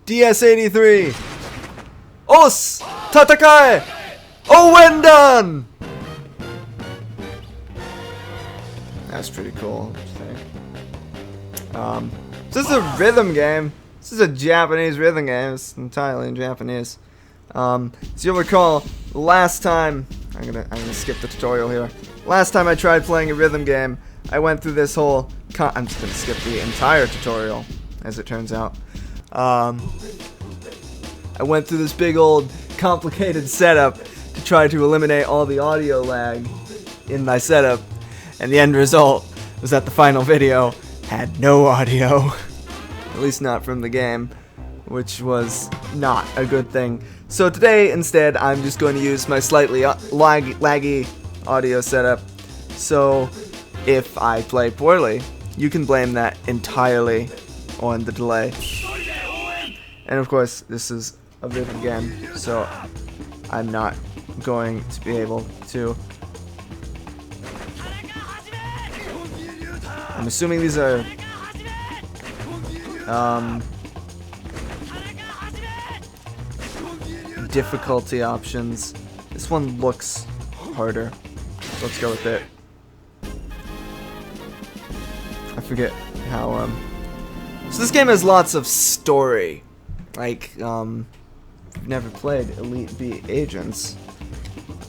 DS83. Os! Tatakae! Ouendan! That's pretty cool. This is a rhythm game. This is a Japanese rhythm game. It's entirely in Japanese. So you'll recall last time I'm gonna skip the tutorial here. Last time I tried playing a rhythm game, I went through this whole I'm just gonna skip the entire tutorial, as it turns out. I went through this big old complicated setup to try to eliminate all the audio lag in my setup, and the end result was that the final video had no audio, at least not from the game, which was not a good thing. So today, instead, I'm just going to use my slightly laggy audio setup. So if I play poorly, you can blame that entirely on the delay. And of course, this is a rhythm game, so I'm not going to be able to. I'm assuming these are difficulty options. This one looks harder, so let's go with it. I forget how so this game has lots of story. Like, if you've never played Elite Beat Agents,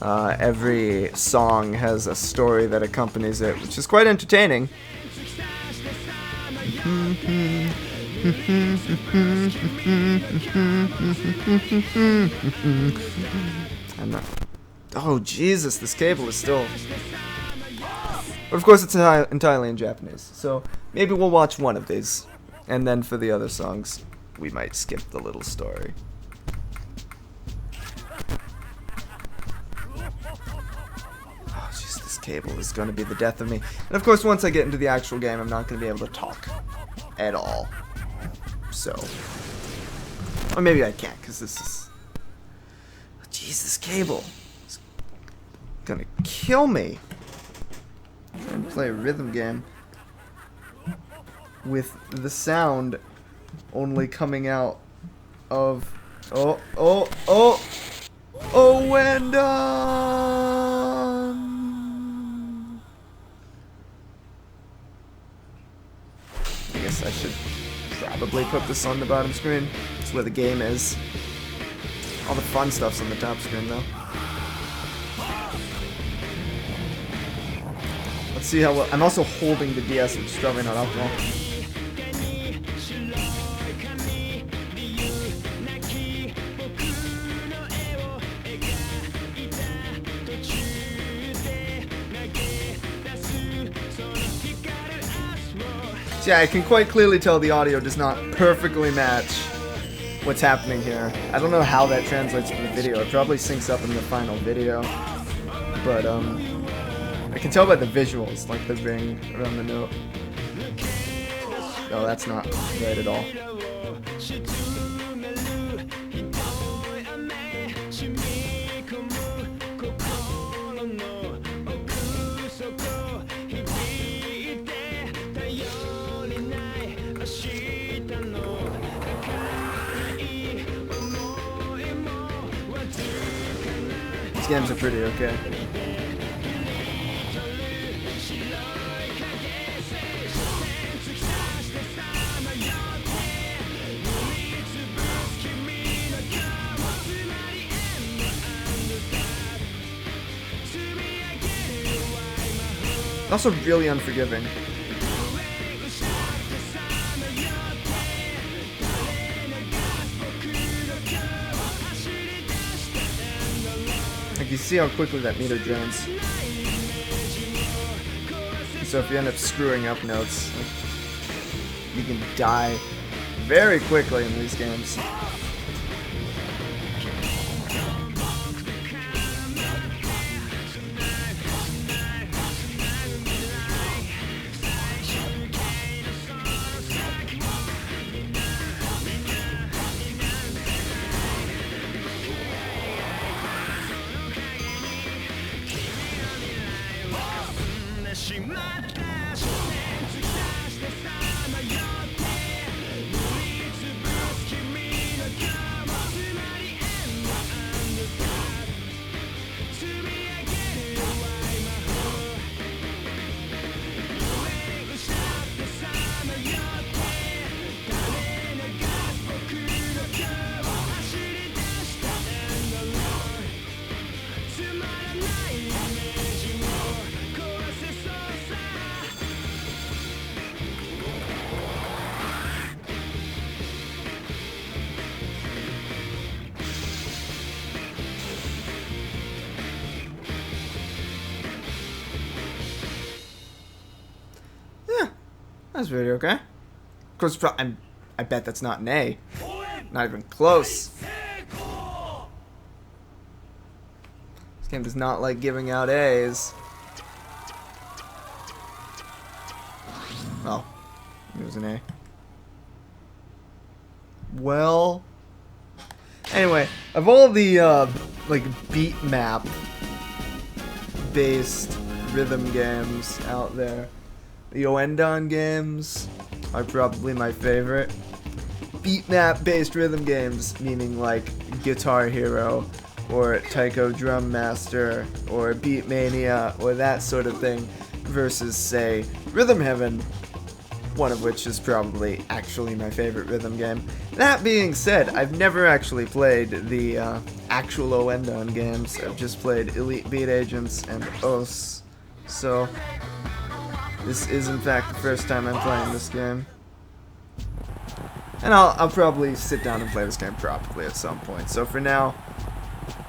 every song has a story that accompanies it, which is quite entertaining. I'm not. Oh, Jesus, this cable is still. But of course, it's entirely in Japanese, so maybe we'll watch one of these, and then for the other songs, we might skip the little story. Oh, jeez, this cable is going to be the death of me. And of course, once I get into the actual game, I'm not going to be able to talk at all. So, or maybe I can't, because this is. Jeez, this cable is gonna kill me. Trying to play a rhythm game with the sound only coming out of Ouendan. I guess I should probably put this on the bottom screen. It's where the game is. All the fun stuff's on the top screen, though. Let's see how well. I'm also holding the DS, which is probably not optimal. So yeah, I can quite clearly tell the audio does not perfectly match what's happening here. I don't know how that translates to the video. It probably syncs up in the final video. But, I can tell by the visuals, like the ring around the note. No, that's not right at all. These games are pretty okay. Also really unforgiving. Like, you see how quickly that meter drains. So if you end up screwing up notes, you can die very quickly in these games. That's pretty okay. Of course, I bet that's not an A. Not even close. This game does not like giving out A's. Oh, it was an A. Well, anyway, of all the like beat map based rhythm games out there, the Ouendan games are probably my favorite. Beat map based rhythm games, meaning like Guitar Hero or Taiko Drum Master or Beat Mania or that sort of thing, versus say Rhythm Heaven, one of which is probably actually my favorite rhythm game. That being said, I've never actually played the actual Ouendan games. I've just played Elite Beat Agents and OS. So this is in fact the first time I'm playing this game. And I'll probably sit down and play this game properly at some point. So for now,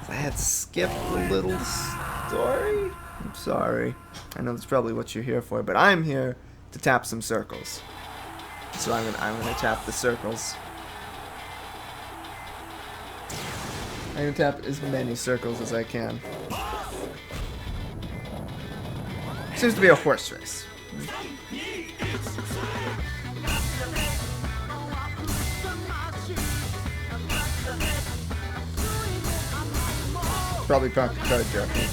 if I had skipped a little story, I'm sorry. I know that's probably what you're here for, but I'm here to tap some circles. So I'm gonna tap the circles. I'm gonna tap as many circles as I can. Seems to be a horse race. Probably pocket card jockey.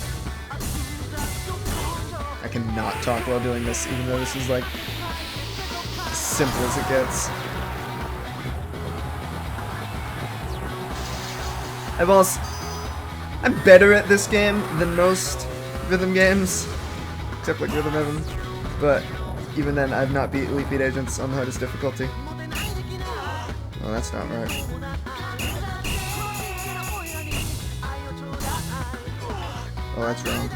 I cannot talk while doing this, even though this is like as simple as it gets. I'm better at this game than most rhythm games, except like Rhythm Heaven, but even then I've not beat Elite Beat Agents on the hardest difficulty. Oh, that's not right. Oh, that's wrong.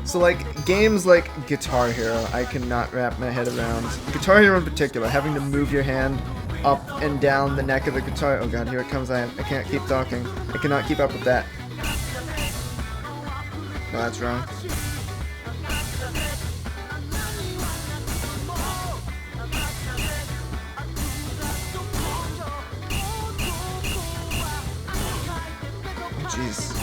So like, games like Guitar Hero, I cannot wrap my head around. Guitar Hero in particular, having to move your hand up and down the neck of the guitar. Oh god, here it comes. I can't keep talking. I cannot keep up with that. No, that's wrong. Jeez.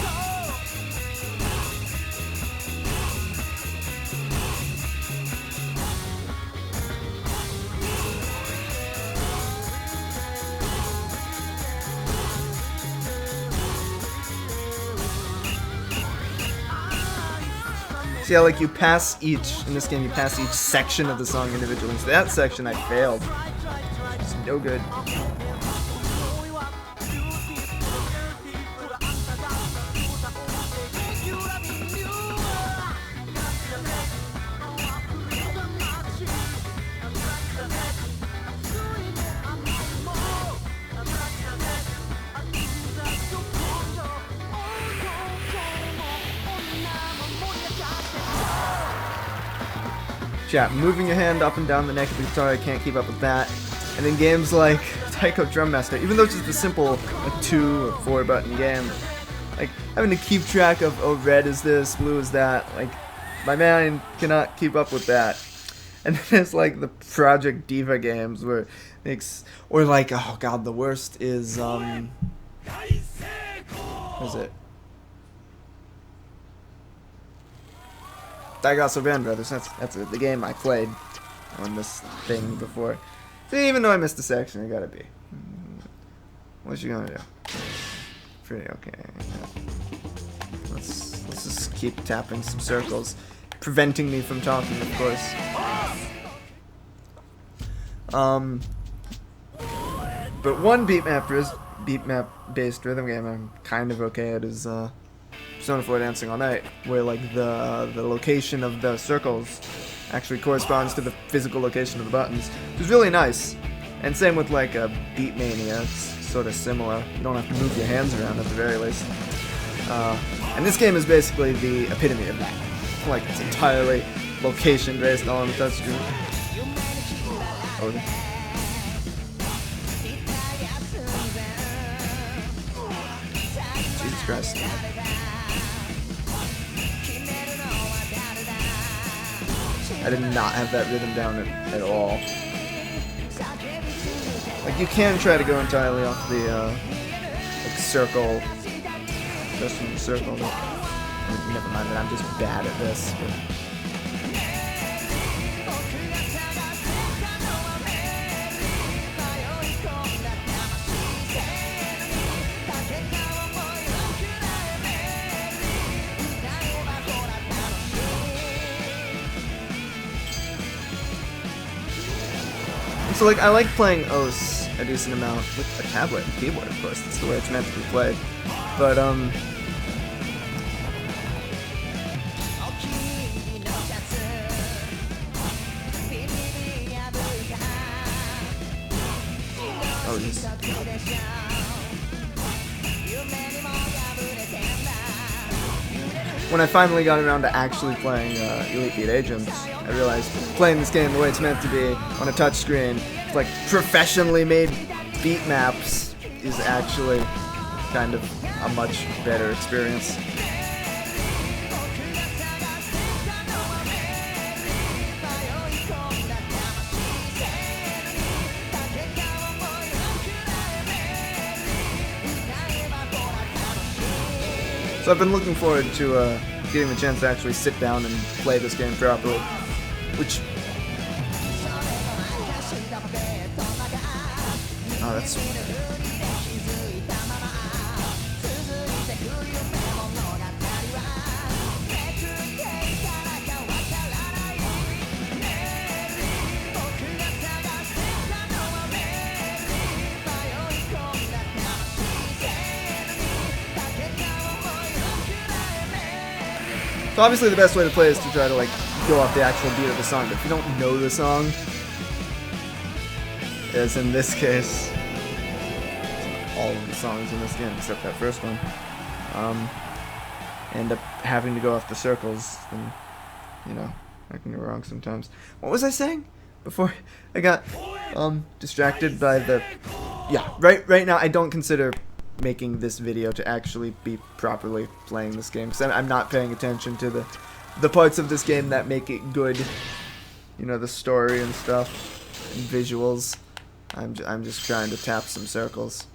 See how like you pass each, in this game you pass each section of the song individually. So that section I failed. It's no good. Chat, moving your hand up and down the neck of the guitar, I can't keep up with that. And in games like Taiko Drum Master, even though it's just a simple like 2 or 4 button game, like having to keep track of, oh, red is this, blue is that, like my mind cannot keep up with that. And then there's like the Project Diva games where it makes, or like, oh god, the worst is what is it? Ouendan Brothers. That's the game I played on this thing before. See, even though I missed a section, I gotta be. What's you gonna do? Pretty okay. Yeah. Let's just keep tapping some circles, preventing me from talking, of course. But one beat map based rhythm game I'm kind of okay at is Persona 4 Dancing All Night, where like the location of the circles actually corresponds to the physical location of the buttons, which is really nice. And same with like a Beat Mania, it's sort of similar. You don't have to move your hands around at the very least. And this game is basically the epitome of that. Like it's entirely location based, all on the touchscreen. Oh, Christ. I did not have that rhythm down at all. Like, you can try to go entirely off the, like, circle, just from the circle, but never mind that, I'm just bad at this. But. So, like, I like playing OS a decent amount with a tablet and keyboard, of course. That's the way it's meant to be played. But, oh, geez. When I finally got around to actually playing Elite Beat Agents, I realized playing this game the way it's meant to be on a touchscreen, like professionally made beat maps, is actually kind of a much better experience. So I've been looking forward to getting the chance to actually sit down and play this game properly, which... Oh, that's... So obviously the best way to play is to try to, like, go off the actual beat of the song, but if you don't know the song, as in this case, all of the songs in this game except that first one, end up having to go off the circles, then, you know, I can go wrong sometimes. What was I saying before I got distracted by the... Yeah, right now I don't consider making this video to actually be properly playing this game, because I'm not paying attention to the parts of this game that make it good, you know, the story and stuff, and visuals. I'm just trying to tap some circles.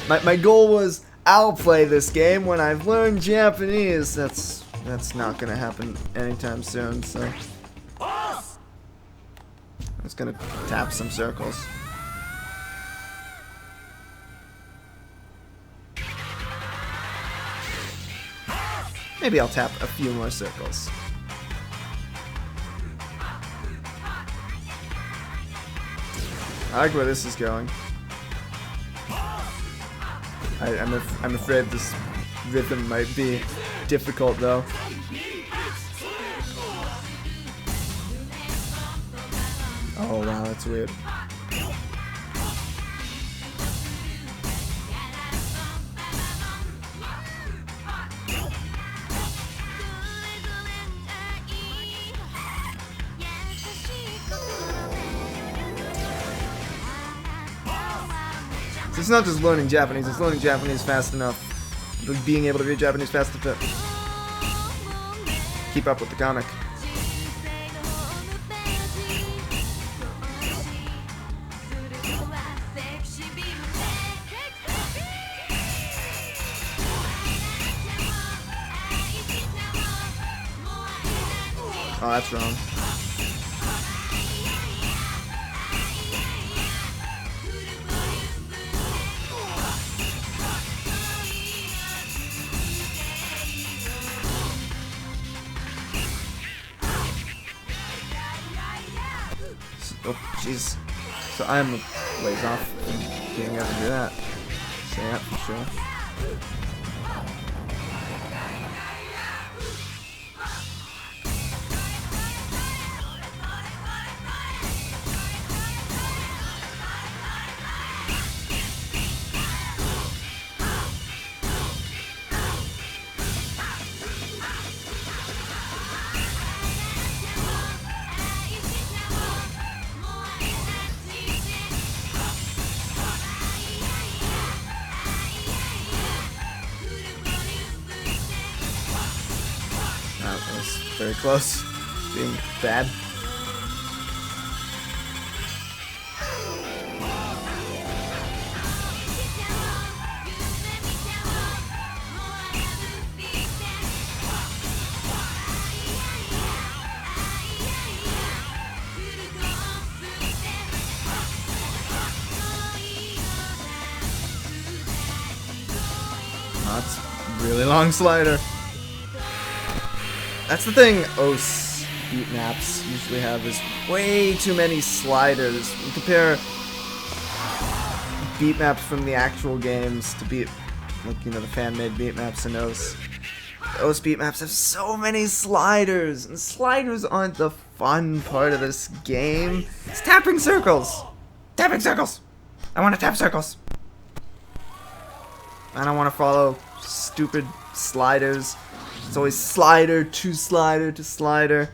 My goal was, I'll play this game when I've learned Japanese. That's not gonna happen anytime soon, so I'm just gonna tap some circles. Maybe I'll tap a few more circles. I like where this is going. I'm afraid this rhythm might be difficult though. Oh wow, that's weird. It's not just learning Japanese, it's learning Japanese fast enough. Being able to read Japanese fast enough to keep up with the comic. Oh, that's wrong. Oh, jeez. So I'm a ways off from getting able to do that. So yeah, for sure. very close to being bad. That's a really long slider. That's the thing OS beat maps usually have, is way too many sliders. You compare beat maps from the actual games to beat, like, you know, the fan-made beat maps in OS. The OS beat maps have so many sliders, and sliders aren't the fun part of this game. It's tapping circles! Tapping circles! I want to tap circles! I don't want to follow stupid sliders. It's always slider to slider to slider.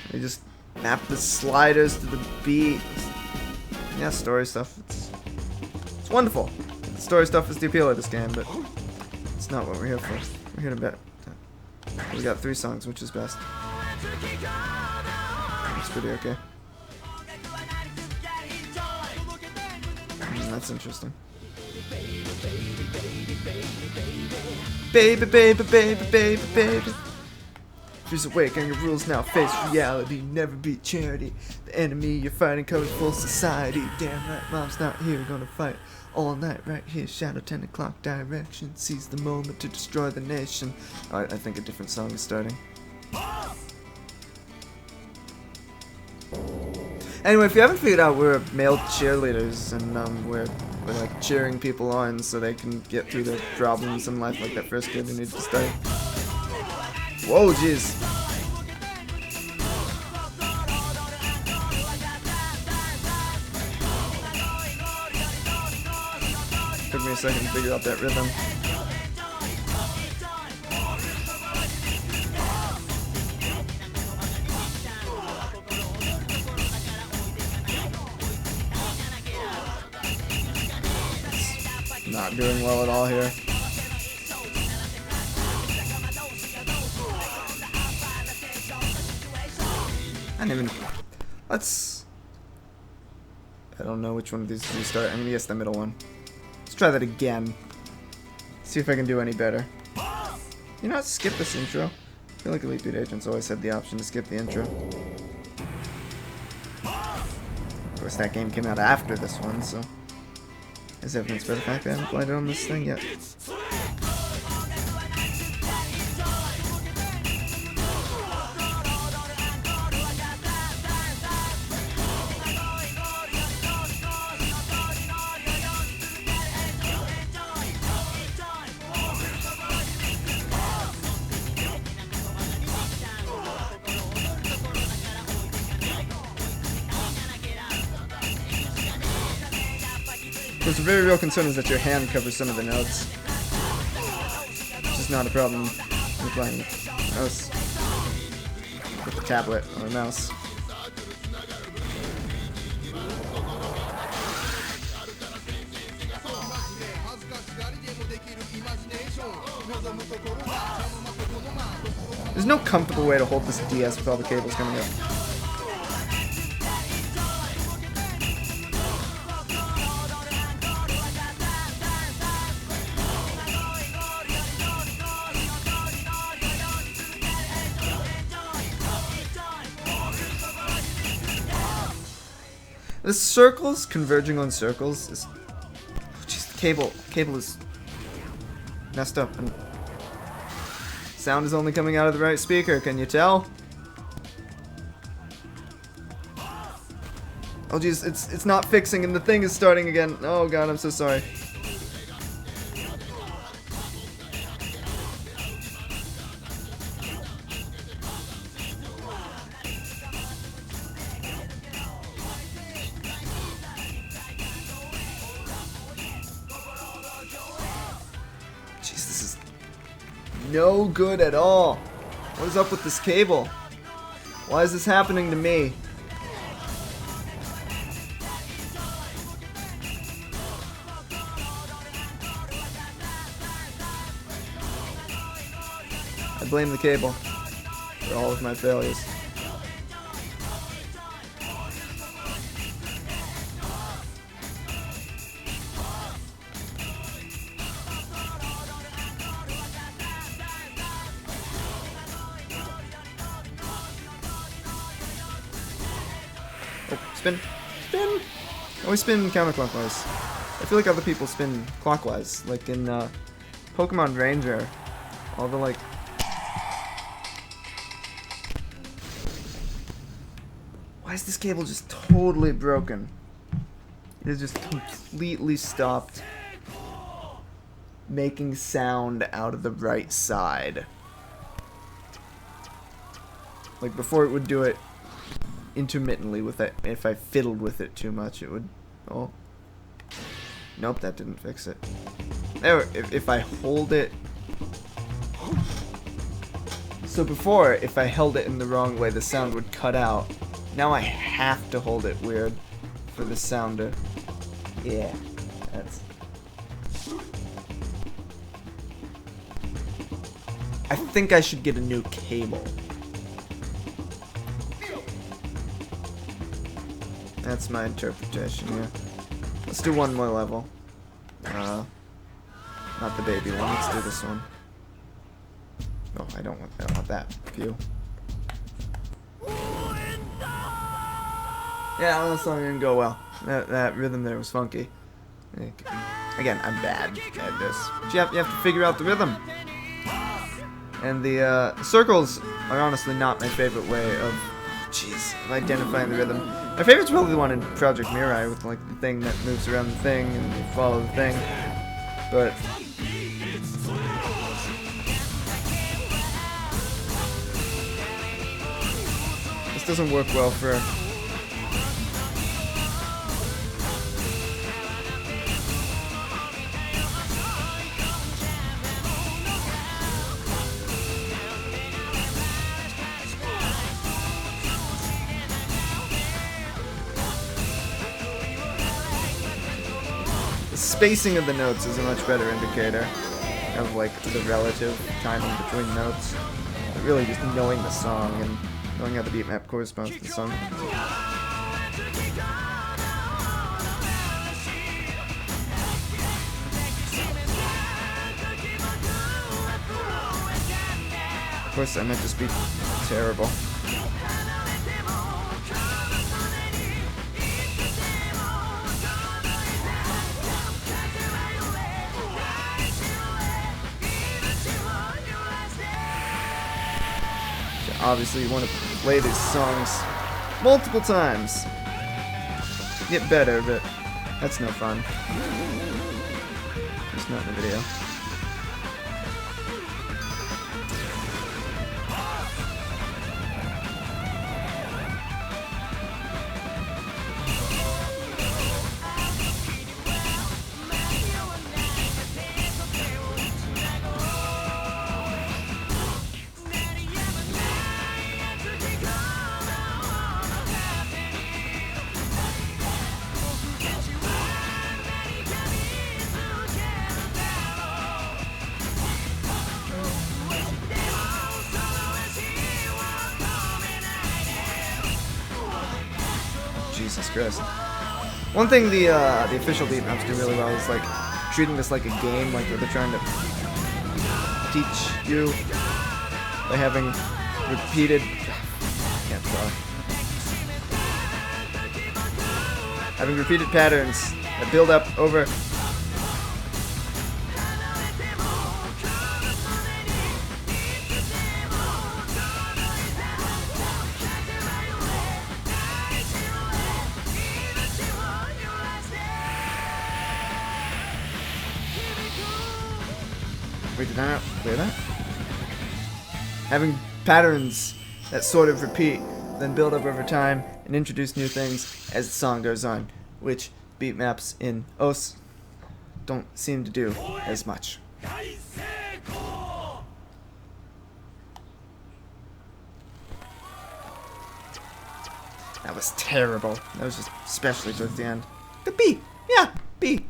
They just map the sliders to the beat. Yeah, story stuff. It's wonderful. The story stuff is the appeal of this game, but it's not what we're here for. We're here to bet. We got 3 songs, which is best. It's pretty okay. That's interesting. Baby, baby, baby, baby, baby. Fears awake and your rules now face reality. Never beat charity. The enemy you're fighting covers full society. Damn right, mom's not here. Gonna fight all night right here. Shadow 10 o'clock direction. Seize the moment to destroy the nation. Alright, I think a different song is starting. Anyway, if you haven't figured out, we're male cheerleaders, and we're like cheering people on so they can get through their problems in life, like that first kid who needs to study. Whoa, jeez. Took me a second to figure out that rhythm. Not doing well at all here. I didn't even... I don't know which one of these to restart. I'm gonna guess the middle one. Let's try that again. See if I can do any better. You know what? Skip this intro. I feel like Elite Beat Agents always had the option to skip the intro. Of course, that game came out after this one, so... As evidenced by the fact that I haven't played it on this thing yet. There's a very real concern is that your hand covers some of the notes. Which is not a problem when playing mouse with a tablet or a mouse. There's no comfortable way to hold this DS with all the cables coming up. The circles converging on circles is... Oh, jeez, the cable is messed up, and sound is only coming out of the right speaker. Can you tell? Oh, jeez, it's not fixing, and the thing is starting again. Oh god, I'm so sorry. No good at all. What is up with this cable? Why is this happening to me? I blame the cable. for all of my failures. Oh, spin! Spin! I always spin counterclockwise. I feel like other people spin clockwise, like in Pokemon Ranger. All the like... Why is this cable just totally broken? It has just completely stopped making sound out of the right side. Like before it would do it intermittently with it. If I fiddled with it too much, it would... Oh. Nope, that didn't fix it. There, if I hold it... So before, if I held it in the wrong way, the sound would cut out. Now I have to hold it weird for the sound to... Yeah, that's... I think I should get a new cable. That's my interpretation, yeah. Let's do one more level. Not the baby one, let's do this one. Oh, I don't want that view. Yeah, that song didn't go well. That rhythm there was funky. Again, I'm bad at this. But you have to figure out the rhythm. And the circles are honestly not my favorite way of identifying the rhythm. My favorite's probably the one in Project Mirai with like the thing that moves around the thing and you follow the thing. But this doesn't work well for spacing of the notes is a much better indicator of like the relative timing between notes. But really just knowing the song and knowing how the beat map corresponds to the song. Of course, I might just be terrible. Obviously, you want to play these songs multiple times. Get better, but that's no fun. It's not in the video. Jesus Christ. One thing the official beat maps do really well is like treating this like a game, like where they're trying to teach you by having repeated having repeated patterns that build up over Wait, did I not clear that? Having patterns that sort of repeat, then build up over time, and introduce new things as the song goes on, which beat maps in OS don't seem to do as much. That was terrible. That was just especially towards the end. The B! Yeah, B.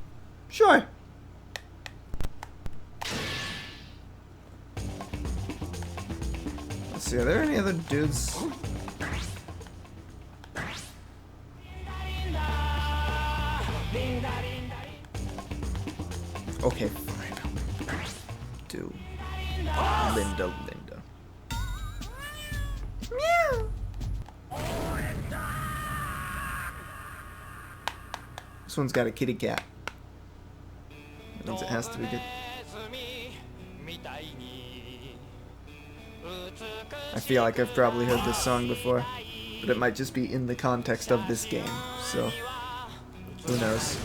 Sure. see, are there any other dudes? Okay, fine. Do Linda. Meow. This one's got a kitty cat. That means it has to be good. I feel like I've probably heard this song before, but it might just be in the context of this game, so who knows.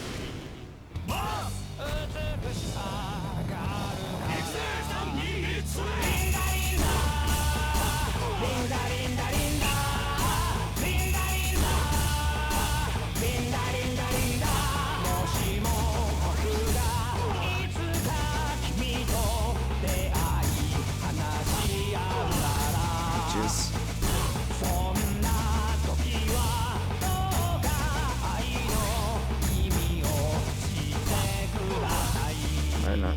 Why not?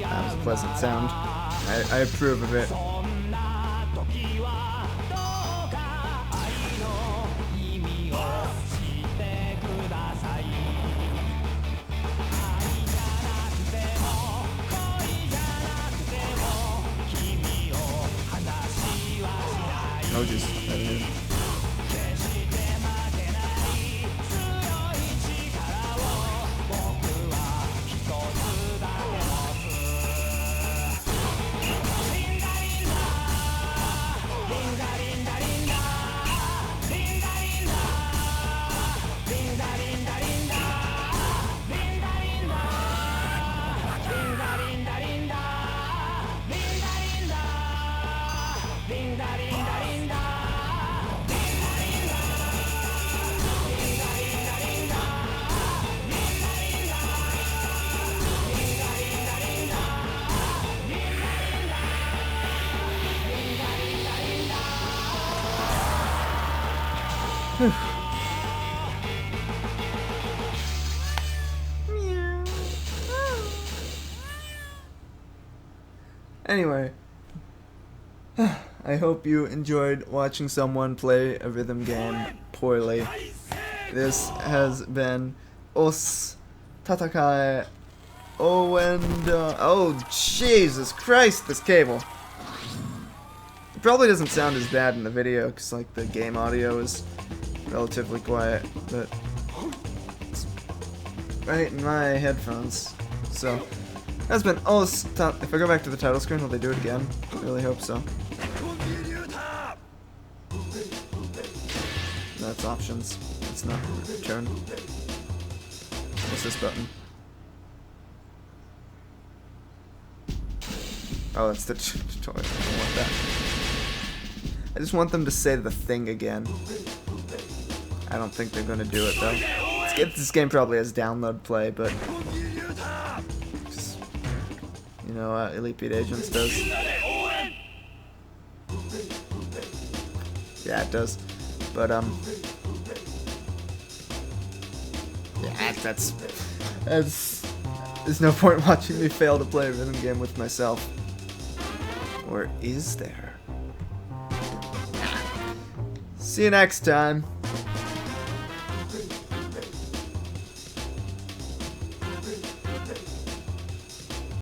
That was a pleasant sound. I approve of it. Oh, just let it in. Anyway, I hope you enjoyed watching someone play a rhythm game poorly. This has been Us Tatakae Ouendan. Oh, Jesus Christ, this cable. It probably doesn't sound as bad in the video because, like, the game audio is relatively quiet, but it's right in my headphones. So, that's been Us. If I go back to the title screen, will they do it again? I really hope so. That's options. It's not return. What's this button? Oh, that's the tutorial. I don't want that. I just want them to say the thing again. I don't think they're gonna do it though. This game probably has download play, but just, you know, Elite Beat Agents does. Yeah, it does. But yeah, that's there's no point watching me fail to play a rhythm game with myself. Or is there? See you next time.